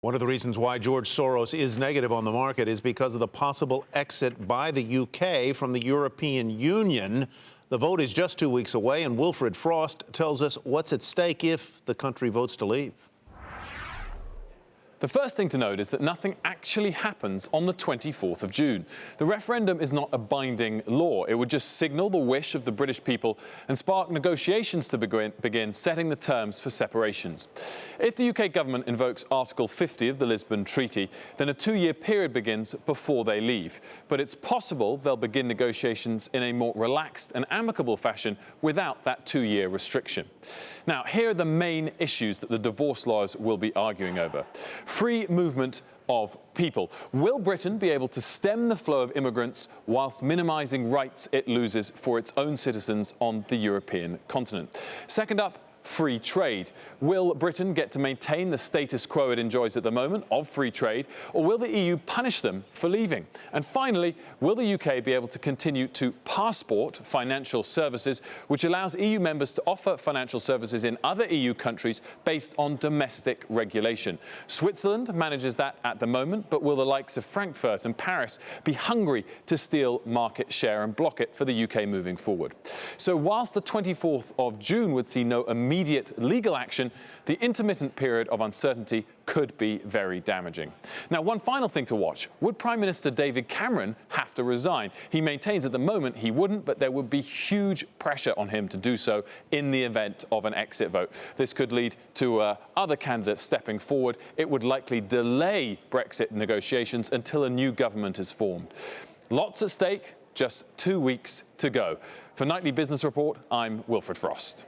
One of the reasons why George Soros is negative on the market is because of the possible exit by the UK from the European Union. The vote is just 2 weeks away, and Wilfred Frost tells us what's at stake if the country votes to leave. The first thing to note is that nothing actually happens on the 24th of June. The referendum is not a binding law. It would just signal the wish of the British people and spark negotiations to begin setting the terms for separations. If the UK government invokes Article 50 of the Lisbon Treaty, then a 2-year period begins before they leave. But it's possible they'll begin negotiations in a more relaxed and amicable fashion without that 2-year restriction. Now, here are the main issues that the divorce lawyers will be arguing over. Free movement of people. Will Britain be able to stem the flow of immigrants whilst minimising rights it loses for its own citizens on the European continent? Second up, free trade. Will Britain get to maintain the status quo it enjoys at the moment of free trade, or will the EU punish them for leaving? And finally, will the UK be able to continue to passport financial services, which allows EU members to offer financial services in other EU countries based on domestic regulation? Switzerland manages that at the moment, but will the likes of Frankfurt and Paris be hungry to steal market share and block it for the UK moving forward? So whilst the 24th of June would see no immediate legal action, the intermittent period of uncertainty could be very damaging. Now, one final thing to watch. Would Prime Minister David Cameron have to resign? He maintains at the moment he wouldn't, but there would be huge pressure on him to do so in the event of an exit vote. This could lead to other candidates stepping forward. It would likely delay Brexit negotiations until a new government is formed. Lots at stake, just 2 weeks to go. For Nightly Business Report, I'm Wilfred Frost.